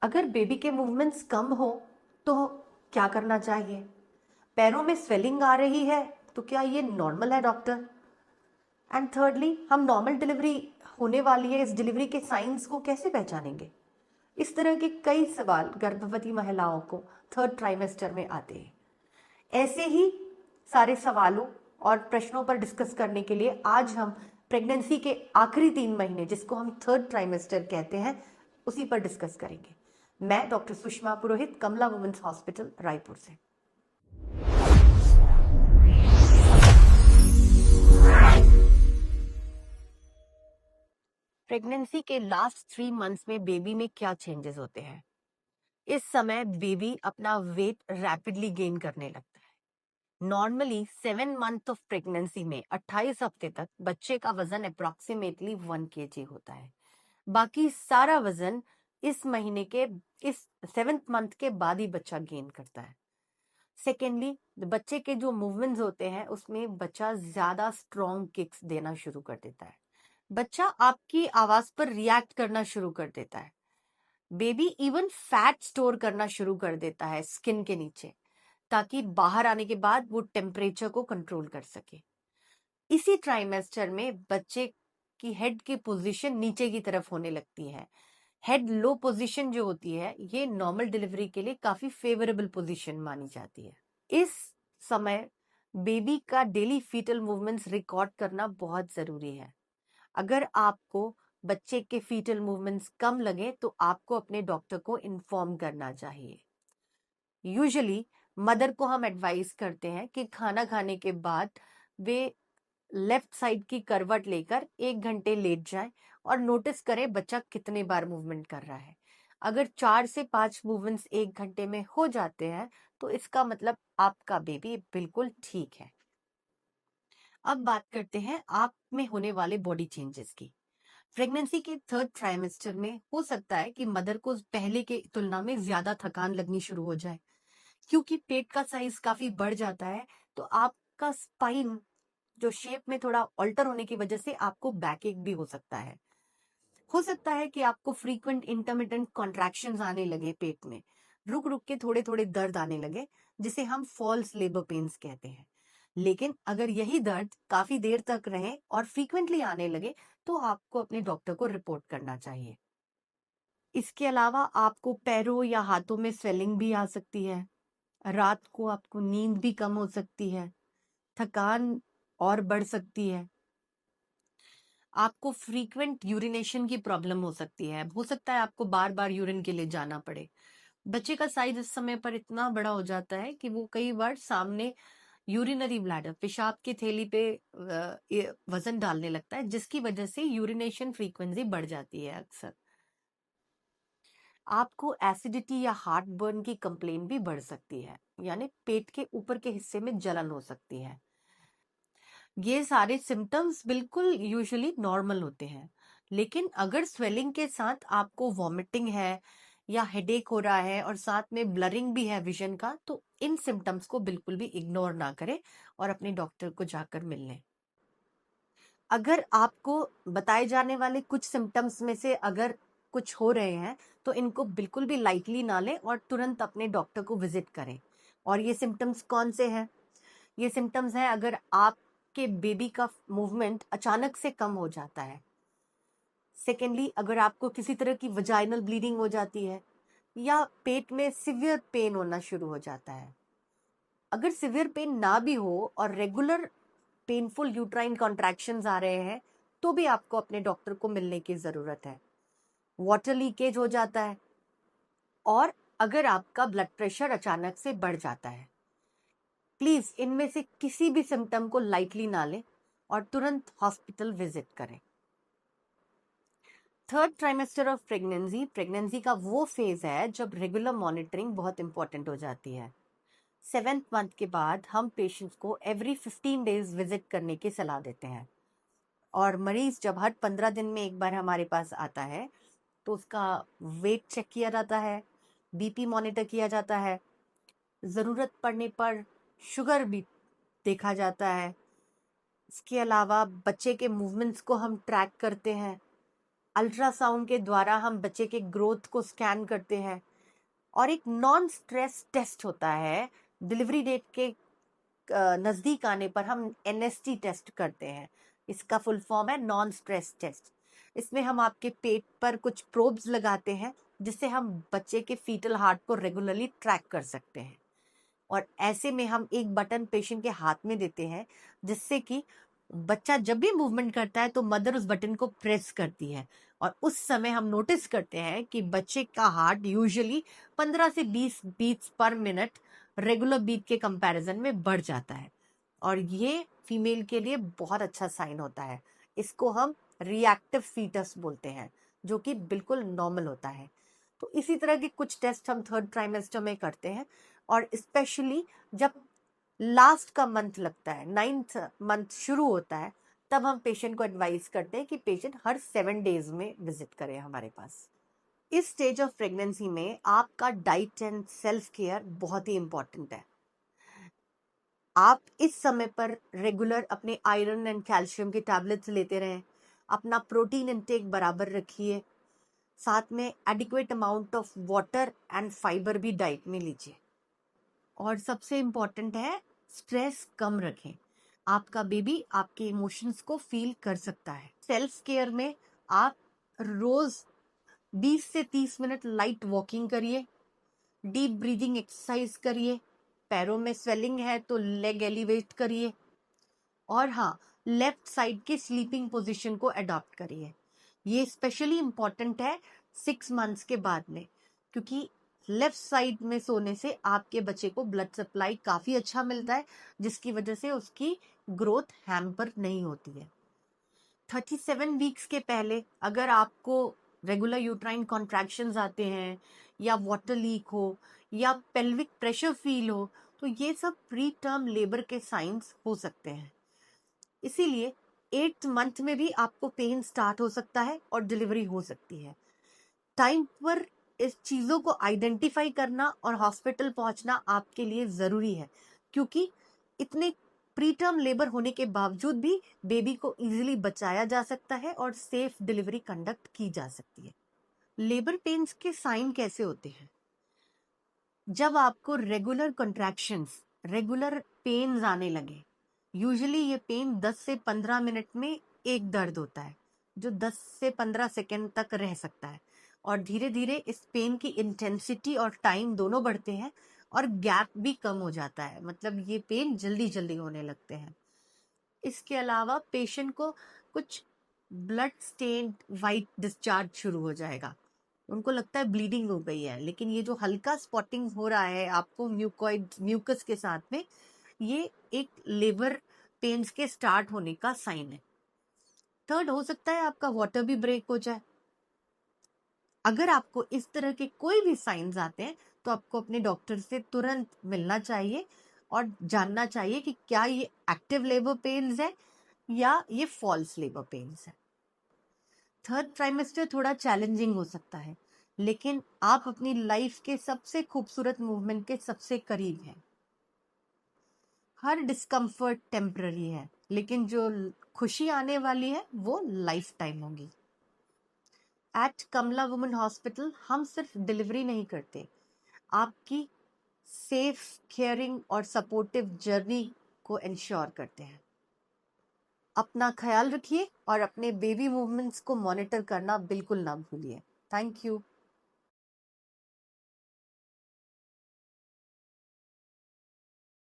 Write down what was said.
अगर बेबी के मूवमेंट्स कम हो तो क्या करना चाहिए? पैरों में स्वेलिंग आ रही है तो क्या ये नॉर्मल है डॉक्टर? एंड थर्डली, हम नॉर्मल डिलीवरी होने वाली है, इस डिलीवरी के साइंस को कैसे पहचानेंगे? इस तरह के कई सवाल गर्भवती महिलाओं को थर्ड ट्राइमेस्टर में आते हैं। ऐसे ही सारे सवालों और प्रश्नों पर डिस्कस करने के लिए आज हम प्रेगनेंसी के आखिरी 3 महीने, जिसको हम थर्ड ट्राइमेस्टर कहते हैं, उसी पर डिस्कस करेंगे। मैं डॉक्टर सुषमा पुरोहित, कमला वुमेन्स हॉस्पिटल, रायपुर से। प्रेगनेंसी के लास्ट 3 मंथ्स में बेबी में क्या चेंजेस होते हैं? इस समय बेबी अपना वेट रैपिडली गेन करने लगता है। नॉर्मली 7 मंथ ऑफ प्रेगनेंसी में 28 हफ्ते तक बच्चे का वजन अप्रोक्सीमेटली 1 kg होता है। बाकी सारा वजन इस महीने के इस 7th मंथ के बाद ही बच्चा गेन करता है। सेकेंडली, बच्चे के जो मूवमेंट्स होते हैं उसमें बच्चा ज्यादा स्ट्रॉन्ग किक्स देना शुरू कर देता है। बच्चा आपकी आवाज पर रिएक्ट करना शुरू कर देता है। बेबी इवन फैट स्टोर करना शुरू कर देता है स्किन के नीचे, ताकि बाहर आने के बाद वो टेम्परेचर को कंट्रोल कर सके। इसी ट्राइमेस्टर में बच्चे की हेड की पोजीशन नीचे की तरफ होने लगती है। हेड लो पोजीशन जो होती है, ये नॉर्मल डिलीवरी के लिए काफी फेवरेबल पोजीशन मानी जाती है। इस समय बेबी का डेली फीटल मूवमेंट्स रिकॉर्ड करना बहुत जरूरी है। अगर आपको बच्चे के फीटल मूवमेंट्स कम लगे तो आपको अपने डॉक्टर को इन्फॉर्म करना चाहिए। यूजुअली मदर को हम एडवाइस करते हैं कि खाना खाने के बाद वे लेफ्ट साइड की करवट लेकर 1 घंटे लेट जाएं और नोटिस करें बच्चा कितने बार मूवमेंट कर रहा है। अगर 4 से 5 मूवमेंट्स 1 घंटे में हो जाते हैं तो इसका मतलब आपका बेबी बिल्कुल ठीक है। अब बात करते हैं आप में होने वाले बॉडी चेंजेस की। प्रेगनेंसी के थर्ड ट्राइमेस्टर में हो सकता है कि मदर को पहले के तुलना में ज्यादा थकान लगनी शुरू हो जाए, क्योंकि पेट का साइज काफी बढ़ जाता है। तो आपका स्पाइन जो शेप में थोड़ा ऑल्टर होने की वजह से आपको बैक एक भी हो सकता है। हो सकता है कि आपको फ्रीक्वेंट इंटरमिटेंट कॉन्ट्रैक्शंस आने लगे, पेट में रुक रुक के थोड़े थोड़े दर्द आने लगे, जिसे हम फॉल्स लेबर पेन्स कहते हैं। लेकिन अगर यही दर्द काफी देर तक रहे और फ्रीक्वेंटली आने लगे तो आपको अपने डॉक्टर को रिपोर्ट करना चाहिए। इसके अलावा आपको पैरों या हाथों में स्वेलिंग भी आ सकती है। रात को आपको नींद भी कम हो सकती है। थकान और बढ़ सकती है। आपको फ्रीक्वेंट यूरिनेशन की प्रॉब्लम हो सकती है। हो सकता है आपको बार बार यूरिन के लिए जाना पड़े। बच्चे का साइज इस समय पर इतना बड़ा हो जाता है कि वो कई बार सामने यूरिनरी ब्लैडर, पेशाब की थैली पे वजन डालने लगता है, जिसकी वजह से यूरिनेशन फ्रीक्वेंसी बढ़ जाती है अक्सर। आपको एसिडिटी या हार्ट बर्न की कंप्लेन भी बढ़ सकती है, यानी पेट के ऊपर के हिस्से में जलन हो सकती है। ये सारे सिम्टम्स बिल्कुल यूजुअली नॉर्मल होते हैं। लेकिन अगर स्वेलिंग के साथ आपको वॉमिटिंग है या हेडेक हो रहा है और साथ में ब्लरिंग भी है विजन का, तो इन सिम्टम्स को बिल्कुल भी इग्नोर ना करें और अपने डॉक्टर को जाकर मिल लें। अगर आपको बताए जाने वाले कुछ सिम्टम्स में से अगर कुछ हो रहे हैं तो इनको बिल्कुल भी लाइटली ना लें और तुरंत अपने डॉक्टर को विजिट करें। और ये सिम्टम्स कौन से हैं? ये सिम्टम्स हैं, अगर आपके बेबी का मूवमेंट अचानक से कम हो जाता है। सेकेंडली, अगर आपको किसी तरह की वजाइनल ब्लीडिंग हो जाती है या पेट में सिवियर पेन होना शुरू हो जाता है। अगर सिवियर पेन ना भी हो और रेगुलर पेनफुल यूट्राइन कॉन्ट्रैक्शंस आ रहे हैं तो भी आपको अपने डॉक्टर को मिलने की जरूरत है। वाटर लीकेज हो जाता है और अगर आपका ब्लड प्रेशर अचानक से बढ़ जाता है। प्लीज इनमें से किसी भी सिम्टम को लाइटली ना लें और तुरंत हॉस्पिटल विजिट करें। थर्ड ट्राइमेस्टर ऑफ प्रेगनेंसी का वो फेज है जब रेगुलर मॉनिटरिंग बहुत इंपॉर्टेंट हो जाती है। 7th मंथ के बाद हम पेशेंट्स को एवरी 15 डेज विजिट करने की सलाह देते हैं। और मरीज जब हर 15 दिन में एक बार हमारे पास आता है तो उसका वेट चेक किया जाता है, बीपी मॉनिटर किया जाता है, ज़रूरत पड़ने पर शुगर भी देखा जाता है। इसके अलावा बच्चे के मूवमेंट्स को हम ट्रैक करते हैं। अल्ट्रासाउंड के द्वारा हम बच्चे के ग्रोथ को स्कैन करते हैं, और एक नॉन स्ट्रेस टेस्ट होता है डिलीवरी डेट के नज़दीक आने पर हम एनएसटी टेस्ट करते हैं। इसका फुल फॉर्म है नॉन स्ट्रेस टेस्ट। इसमें हम आपके पेट पर कुछ प्रोब्स लगाते हैं जिससे हम बच्चे के फीटल हार्ट को रेगुलरली ट्रैक कर सकते हैं, और ऐसे में हम एक बटन पेशेंट के हाथ में देते हैं जिससे कि बच्चा जब भी मूवमेंट करता है तो मदर उस बटन को प्रेस करती है, और उस समय हम नोटिस करते हैं कि बच्चे का हार्ट यूजुअली 15 से 20 beats per minute regular beat के कंपैरिजन में बढ़ जाता है, और ये फीमेल के लिए बहुत अच्छा साइन होता है। इसको हम रिएक्टिव फीटस बोलते हैं, जो कि बिल्कुल नॉर्मल होता है। तो इसी तरह के कुछ टेस्ट हम थर्ड ट्राइमेस्टर में करते हैं, और स्पेशली जब लास्ट का मंथ लगता है, 9th मंथ शुरू होता है, तब हम पेशेंट को एडवाइस करते हैं कि पेशेंट हर 7 डेज में विजिट करे हमारे पास। इस स्टेज ऑफ प्रेगनेंसी में आपका डाइट एंड सेल्फ केयर बहुत ही इंपॉर्टेंट है। आप इस समय पर रेगुलर अपने आयरन एंड कैल्शियम के टैबलेट्स लेते रहें, अपना प्रोटीन इंटेक बराबर रखिए, साथ में adequate amount of water and fibre भी डाइट में लीजिए, और सबसे इम्पोर्टेंट है स्ट्रेस कम रखें। आपका बेबी आपके इमोशंस को फील कर सकता है। सेल्फ केयर में आप रोज 20 से 30 मिनट लाइट वॉकिंग करिए, डीप ब्रीदिंग एक्सरसाइज करिए, पैरों में स्वेलिंग है तो लेग एलिवेट करिए, और हाँ, लेफ्ट साइड के स्लीपिंग पोजीशन को अडॉप्ट करिए। ये स्पेशली इम्पॉर्टेंट है 6 मंथ्स के बाद में, क्योंकि लेफ्ट साइड में सोने से आपके बच्चे को ब्लड सप्लाई काफी अच्छा मिलता है, जिसकी वजह से उसकी ग्रोथ हैम्पर नहीं होती है। 37 वीक्स के पहले अगर आपको रेगुलर यूट्राइन कॉन्ट्रैक्शंस आते हैं, या वाटर लीक हो, या पेल्विक प्रेशर फील हो, तो ये सब प्री टर्म लेबर के साइंस हो सकते हैं। इसीलिए 8th मंथ में भी आपको पेन स्टार्ट हो सकता है और डिलीवरी हो सकती है। टाइम पर इस चीज़ों को आइडेंटिफाई करना और हॉस्पिटल पहुंचना आपके लिए ज़रूरी है, क्योंकि इतने प्री टर्म लेबर होने के बावजूद भी बेबी को इजीली बचाया जा सकता है और सेफ डिलीवरी कंडक्ट की जा सकती है। लेबर पेन्स के साइन कैसे होते हैं? जब आपको रेगुलर कॉन्ट्रैक्शंस, रेगुलर पेन्स आने लगे, यूजुअली ये पेन 10 से 15 मिनट में एक दर्द होता है, जो 10 से 15 सेकेंड तक रह सकता है, और धीरे धीरे इस पेन की इंटेंसिटी और टाइम दोनों बढ़ते हैं, और गैप भी कम हो जाता है, मतलब ये पेन जल्दी जल्दी होने लगते हैं। इसके अलावा पेशेंट को कुछ ब्लड स्टेन्ड वाइट डिस्चार्ज शुरू हो जाएगा, उनको लगता है ब्लीडिंग हो गई है, लेकिन ये जो हल्का स्पॉटिंग हो रहा है आपको म्यूकस के साथ में, ये एक लेबर पेन्स के स्टार्ट होने का साइन है। थर्ड, हो सकता है आपका वाटर भी ब्रेक हो जाए। अगर आपको इस तरह के कोई भी साइंस आते हैं तो आपको अपने डॉक्टर से तुरंत मिलना चाहिए और जानना चाहिए कि क्या ये एक्टिव लेबर पेन्स है या ये फॉल्स लेबर पेन्स है। थर्ड ट्राइमेस्टर थोड़ा चैलेंजिंग हो सकता है, लेकिन आप अपनी लाइफ के सबसे खूबसूरत मूवमेंट के सबसे करीब हैं। हर डिस्कम्फर्ट टेम्पररी है, लेकिन जो खुशी आने वाली है वो लाइफ टाइम होगी। एट कमला वुमेन हॉस्पिटल हम सिर्फ डिलीवरी नहीं करते, आपकी सेफ, केयरिंग और सपोर्टिव जर्नी को इंश्योर करते हैं। अपना ख्याल रखिए और अपने बेबी मूवमेंट्स को मॉनिटर करना बिल्कुल ना भूलिए। Thank you.